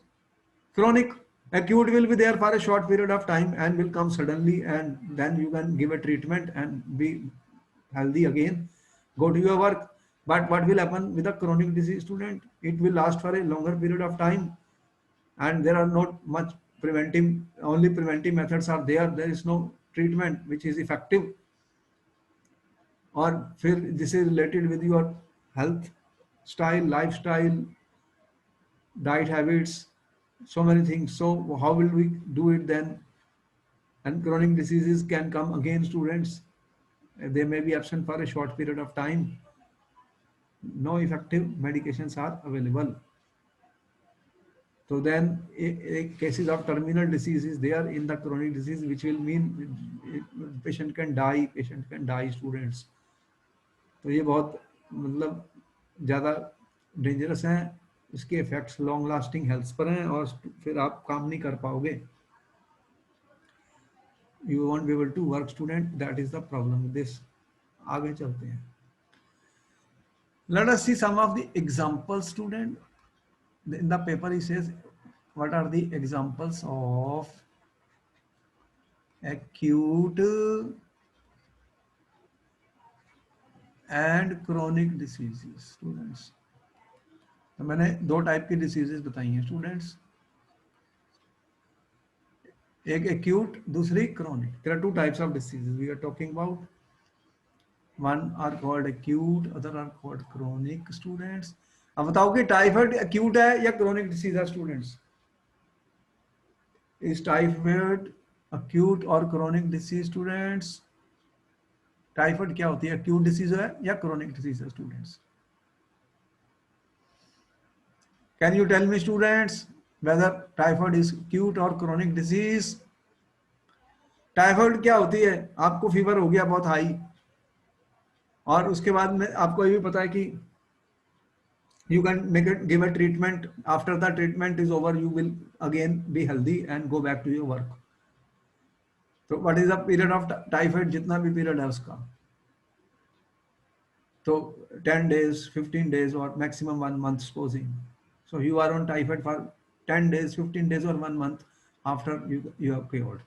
chronic. Acute will be there for a short period of time and will come suddenly, and then you can give a treatment and be healthy again, go to your work. But what will happen with a chronic disease student? It will last for a longer period of time, and there are not much preventive, only preventive methods are there. There is no treatment which is effective. और फिर this is related with your health style, lifestyle, diet habits, so many things. So how will we do it then? And chronic diseases can come again, students. They may be absent for a short period of time. No effective medications are available. So then cases of terminal disease is there in the chronic disease, which will mean patient can die students. तो ये बहुत मतलब ज़्यादा dangerous हैं। इसके effects long lasting health पर हैं और फिर आप काम नहीं कर पाओगे। You won't be able to work student, that is the problem with this. आगे चलते हैं। Let us see some of the examples student. In the paper he says what are the examples of acute and chronic diseases students. तो मैंने दो type की diseases बताई हैं students, एक एक्यूट, दूसरी chronic. There are two types of diseases we are talking about. One are called acute, other are called chronic students. अब बताओ कि टाइफाइड एक्यूट है या क्रोनिक डिसीज है स्टूडेंट्स? इज टाइफाइड एक्यूट और क्रोनिक डिसीज स्टूडेंट्स? टाइफाइड क्या होती है, एक्यूट डिसीज है या क्रोनिक डिसीज है students? Can you tell me students whether typhoid is acute और क्रोनिक डिसीज? टाइफाइड क्या होती है? आपको फीवर हो गया बहुत हाई, और उसके बाद में आपको ये भी पता है कि you can make it, give a treatment. After the treatment is over, you will again be healthy and go back to your work. So what is the period of typhoid? जितना भी period है उसका, तो 10 days, 15 days or maximum 1 month supposing. So you are on typhoid for 10 days, 15 days or 1 month after you have cured,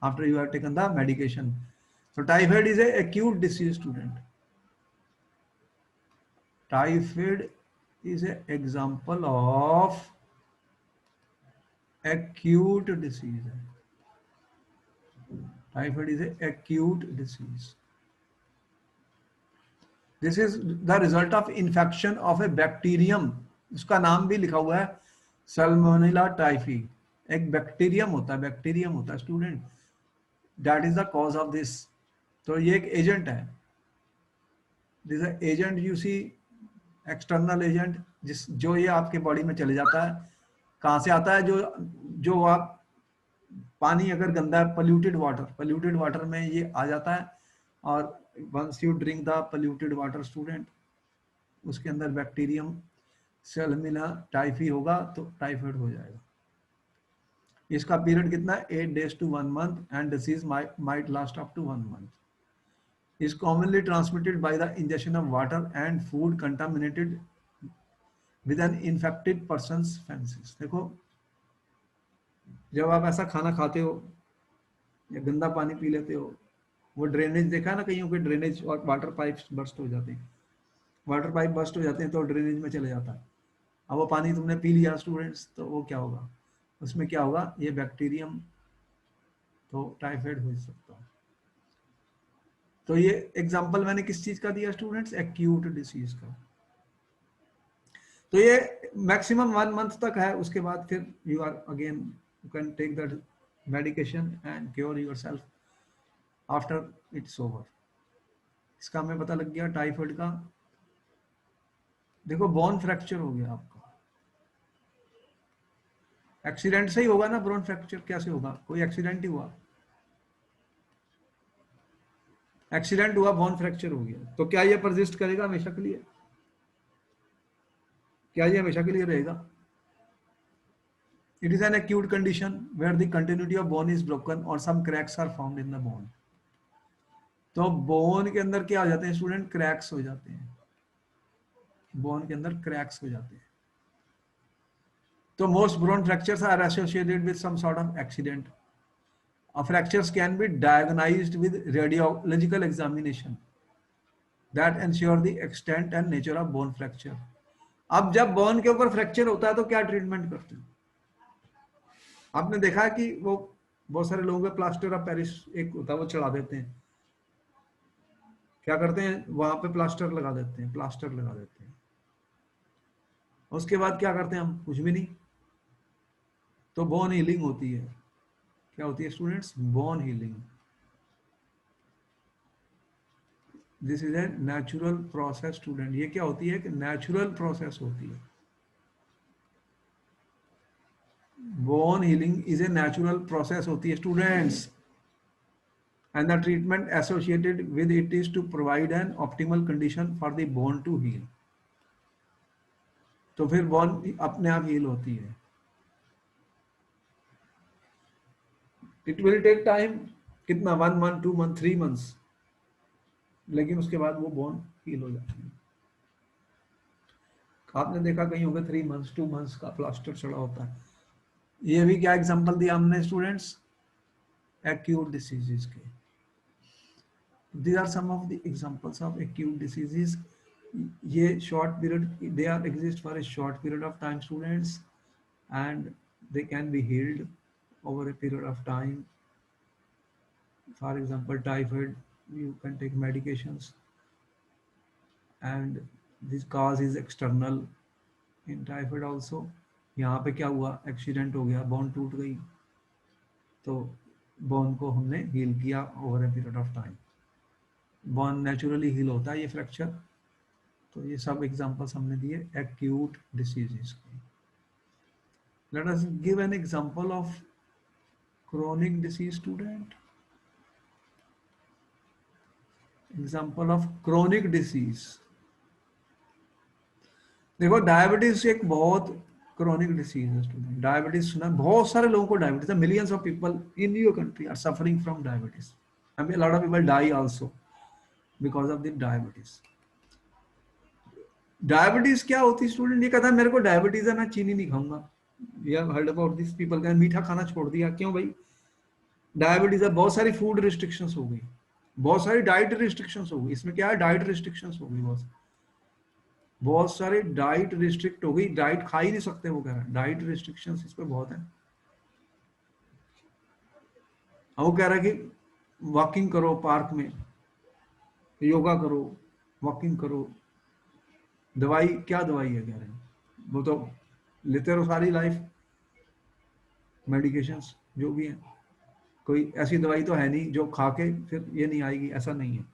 after you have taken the medication. So typhoid is a acute disease student. Typhoid is an example of acute disease. Typhoid is an acute disease. This is the result of infection of A bacterium, उसका नाम भी लिखा हुआ है Salmonella typhi. एक bacterium होता है, bacterium होता है student, that is the cause of this. तो ये एक एजेंट है, this agent you see, external agent, जिस जो ये आपके बॉडी में चले जाता है। कहाँ से आता है? जो जो आप पानी अगर गंदा है, पोल्यूटेड वाटर में ये आ जाता है, और once you drink the polluted water student, उसके अंदर बैक्टीरियम सैल्मोनेला टाइफी होगा तो टाइफाइड हो जाएगा। इसका पीरियड कितना है? 8 days to 1 month, and disease might last up to 1 month। is commonly transmitted by the ingestion of water and food contaminated with an infected person's feces। देखो, जब आप ऐसा खाना खाते हो या गंदा पानी पी लेते हो, वो ड्रेनेज देखा है ना, कहीं के ड्रेनेज और वाटर पाइप बर्स्ट हो जाते हैं, वाटर पाइप बर्स्ट हो जाते हैं तो ड्रेनेज में चले जाता है। अब वो पानी तुमने पी लिया स्टूडेंट्स, तो वो क्या होगा? उसमें क्या होगा? ये बैक्टीरियम, तो टाइफाइड हो सकता है। तो ये एग्जांपल मैंने किस चीज का दिया स्टूडेंट्स? एक्यूट डिसीज का। तो ये मैक्सिमम 1 month तक है, उसके बाद फिर you are again, you can take that medication and cure yourself after it's over. इसका हमें पता लग गया टाइफाइड का। देखो, बोन फ्रैक्चर हो गया आपका, एक्सीडेंट से ही होगा ना। बोन फ्रैक्चर कैसे होगा? कोई एक्सीडेंट ही हुआ, एक्सीडेंट हुआ, बोन फ्रैक्चर हो गया, तो क्या ये परसिस्ट करेगा हमेशा के लिए? क्या ये हमेशा के लिए रहेगा? It is an acute condition where the continuity of bone is broken or some cracks are found in the bone। तो बोन के अंदर क्या हो जाते हैं स्टूडेंट? क्रैक्स हो जाते हैं, बोन के अंदर क्रैक्स हो जाते हैं। तो most bone fractures are associated with some sort of accident. Fractures can be diagnosed with radiological examination that ensure the extent and nature of bone fracture। अब जब बोन के ऊपर फ्रैक्चर होता है तो क्या ट्रीटमेंट करते हैं? आपने देखा है कि वो बहुत सारे लोगों पे प्लास्टर ऑफ पेरिस एक होता है, वो चढ़ा देते हैं। क्या करते हैं? वहां पे प्लास्टर लगा देते हैं, प्लास्टर लगा देते हैं। उसके बाद क्या करते हैं हम? कुछ भी नहीं। तो बोन हीलिंग होती है। क्या होती है students? Bone healing. This is a natural process student. ये क्या होती है? कि नेचुरल प्रोसेस होती है। Bone healing is a natural process होती है students, and the treatment associated with it is to provide an optimal condition for the bone to heal। तो फिर बोन अपने आप हील होती है। इट विल टेक टाइम, कितना? 1 month, 2 month, 3 months, लेकिन उसके बाद वो बोन हील हो जाती है। आपने देखा कहीं होगा 3 months, 2 months का प्लास्टर चढ़ा होता है। ये भी क्या एग्जांपल दिया हमने स्टूडेंट्स? एक्यूट डिसीजेस के। These are some of the examples of acute diseases। ये short period, they are exist for a short period of time students, and they can be healed over a period of time। For example, typhoid, you can take medications, and this cause is external in typhoid also। यहाँ पे क्या हुआ? Accident हो गया, bone टूट गई, तो bone को हमने हील किया over a period of time. Bone naturally heal होता है ये फ्रैक्चर। तो ये सब एग्जांपल्स हमने दिए एक्यूट डिसीजेस के। Let us give an example of chronic disease student. Example of chronic disease, देखो डायबिटीज एक बहुत क्रोनिक डिसीज है स्टूडेंट। डायबिटीज सुना, बहुत सारे लोगों को डायबिटीज है। Millions of people in your country are suffering from diabetes, and a lot of people die also because of the diabetes। Diabetes क्या होती है स्टूडेंट? ये कहता है मेरे को डायबिटीज है, मैं चीनी नहीं खाऊंगा। या हर्ड अबाउट दिस पीपल का मीठा खाना छोड़ दिया। क्यों भाई? डायबिटीज है, बहुत सारी फूड रिस्ट्रिक्शंस हो गई, बहुत सारी डाइट रिस्ट्रिक्शंस हो गई। इसमें क्या है? डाइट रिस्ट्रिक्शंस हो गई, बहुत सारे डाइट रिस्ट्रिक्ट हो गई, डाइट खा ही नहीं सकते वो कह रहा है। डाइट रिस्ट्रिक्शंस इस पे बहुत है। वो कह रहा है कि वॉकिंग करो पार्क में, योगा करो, वॉकिंग करो। दवाई क्या दवाई है कह रहे हैं, वो तो लेते रहो सारी लाइफ, मेडिकेशंस जो भी है। कोई ऐसी दवाई तो है नहीं जो खा के फिर ये नहीं आएगी, ऐसा नहीं है।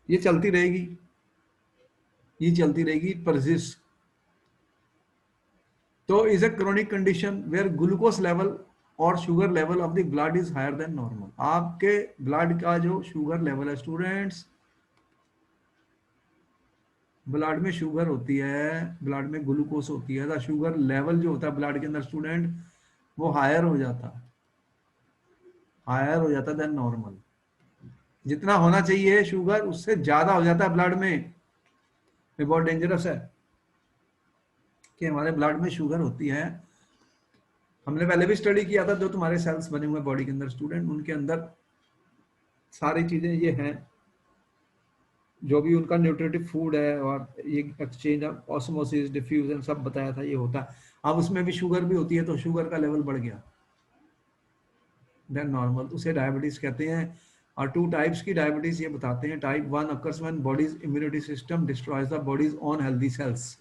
ये चलती रहेगी, ये चलती रहेगी, परसिस्ट। तो is a chronic condition where glucose level और sugar level of the blood is higher than normal. आपके ब्लड का जो शुगर लेवल है स्टूडेंट्स, ब्लड में शुगर होती है, ब्लड में ग्लूकोज होती है, तो शुगर लेवल जो होता है ब्लड के अंदर स्टूडेंट, वो हायर हो जाता, हायर हो जाता देन नॉर्मल। जितना होना चाहिए शुगर उससे ज्यादा हो जाता है ब्लड में। ये बहुत डेंजरस है कि हमारे ब्लड में शुगर होती है। हमने पहले भी स्टडी किया था, जो तुम्हारे सेल्स बने हुए बॉडी के अंदर स्टूडेंट, उनके अंदर सारी चीजें ये हैं, जो भी उनका न्यूट्रिटिव फूड है, और ये एक्सचेंज ऑस्मोसिस डिफ्यूजन सब बताया था ये होता है। अब उसमें भी शुगर भी होती है, तो शुगर का लेवल बढ़ गया देन नॉर्मल, उसे डायबिटीज कहते हैं। और टू टाइप्स की डायबिटीज ये बताते हैं। Type 1 occurs when bodies immunity system destroys the bodies own healthy cells.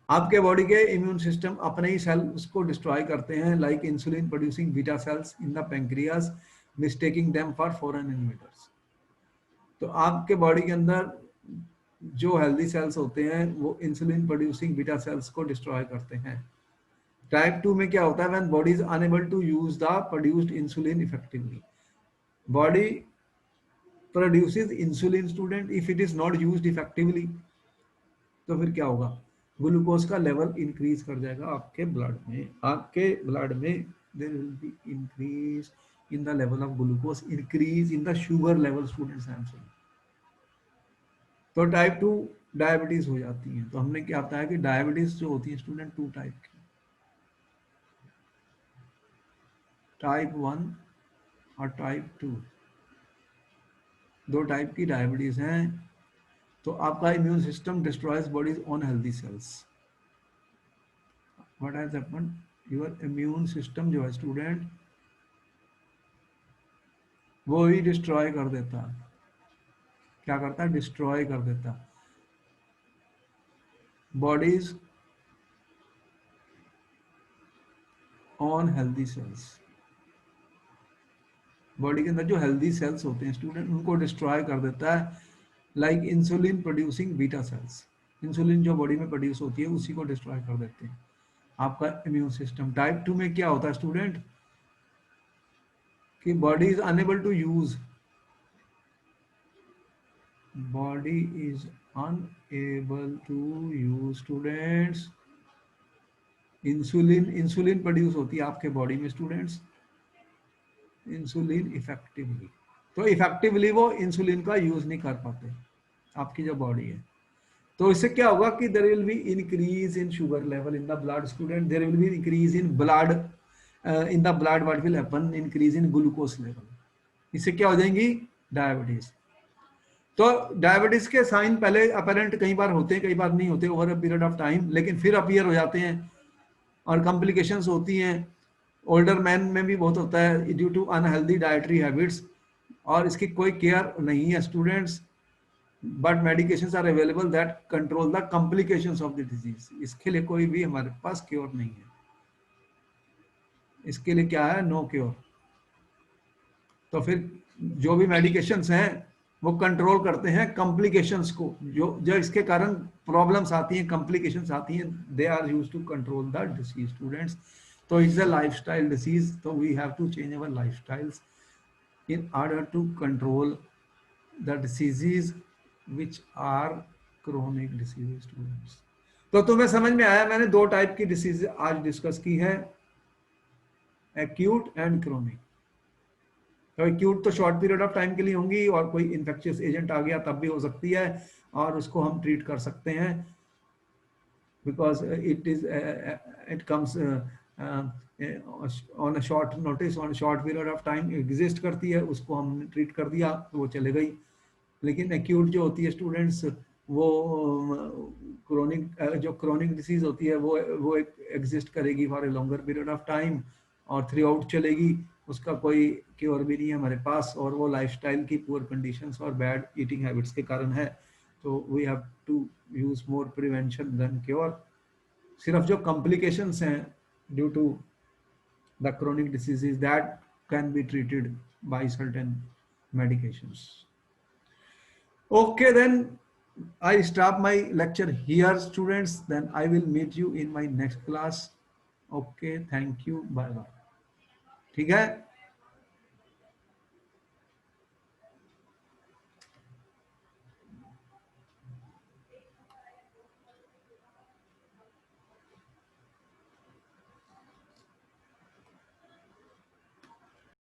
आपके बॉडी के इम्यून सिस्टम अपने ही सेल उसको डिस्ट्रॉय करते हैं, like insulin producing beta sales in the pancreas mistaking them for foreign invaders. तो आपके बॉडी के अंदर जो हेल्दी सेल्स होते हैं वो इंसुलिन प्रोड्यूसिंग बीटा सेल्स को डिस्ट्रॉय करते हैं। टाइप 2 में क्या होता है, when body is unable to use the produced insulin effectively. Body produces insulin student, if it is not used effectively, तो फिर क्या होगा, ग्लूकोज का लेवल इंक्रीज कर जाएगा आपके ब्लड में। आपके ब्लड में there will be increase in the level of glucose, increase in the sugar level students I am saying. तो टाइप 2 डायबिटीज हो जाती है। तो हमने क्या बताया कि डायबिटीज जो होती है स्टूडेंट, टू टाइप की, टाइप 1 और टाइप 2, दो टाइप की डायबिटीज हैं। तो आपका immune system destroys bodies on healthy cells. What has happened, your immune system जो है स्टूडेंट, वो ही डिस्ट्रॉय कर देता है। क्या करता है, डिस्ट्रॉय कर देता bodies on healthy cells. Body के अंदर जो हेल्दी सेल्स होते हैं स्टूडेंट, उनको डिस्ट्रॉय कर देता है, like insulin producing beta sales. Insulin जो बॉडी में प्रोड्यूस होती है उसी को डिस्ट्रॉय कर देते हैं आपका इम्यून सिस्टम। टाइप 2 में क्या होता है स्टूडेंट, कि body is unable to use, body is unable to use students insulin. Insulin produce होती है आपके बॉडी में स्टूडेंट्स, इंसुलिन इफेक्टिवली। तो इफेक्टिवली वो इंसुलिन का यूज नहीं कर पाते आपकी जो बॉडी है। तो इससे क्या होगा कि there will be increase in sugar level in the blood student, there will be increase in blood, in the blood what will happen, increase in glucose level. इससे क्या हो जाएंगी, डायबिटीज। तो डायबिटीज के साइन पहले अपेरेंट कई बार होते हैं, कई बार नहीं होते over a period of time, लेकिन फिर अपीयर हो जाते हैं और कॉम्प्लिकेशंस होती हैं। ओल्डर मैन में भी बहुत होता है due to unhealthy dietary habits, और इसकी कोई केयर नहीं है students. But medications are available that control the complications of the disease. इसके लिए कोई भी हमारे पास क्योर नहीं है, इसके लिए क्या है, नो क्योर। तो फिर जो भी मेडिकेशंस हैं वो कंट्रोल करते हैं कॉम्प्लिकेशंस को, जो जो इसके कारण प्रॉब्लम्स आती हैं, कॉम्प्लिकेशंस आती हैं, they are used to control the disease students. तो इट्स अ लाइफस्टाइल डिसीज, तो we have to change our lifestyles in order to control the diseases which are chronic diseases students। तो तुम्हें समझ में आया, मैंने दो टाइप की डिसीज आज डिस्कस की है, एक्यूट एंड क्रोनिक। तो एक्यूट तो शॉर्ट पीरियड ऑफ टाइम के लिए होंगी, और कोई इन्फेक्शियस एजेंट आ गया तब भी हो सकती है, और उसको हम ट्रीट कर सकते हैं, because it comes on a short notice, on short period of time exist करती है, उसको हमने ट्रीट कर दिया तो वो चले गई। लेकिन एक्यूट जो होती है स्टूडेंट्स, वो क्रोनिक, जो क्रोनिक डिसीज होती है वो एग्जिस्ट करेगी for a longer period of time, और थ्रू आउट चलेगी, उसका कोई क्योर भी नहीं है हमारे पास, और वो लाइफस्टाइल की पुअर कंडीशंस और बैड ईटिंग हैबिट्स के कारण है। तो we have to use more prevention than cure. सिर्फ जो कॉम्प्लिकेशंस हैं due to the chronic diseases that can be treated by certain medications. Okay, then I stop my lecture here, students. Then I will meet you in my next class. Okay, thank you. Bye bye. ठीक है?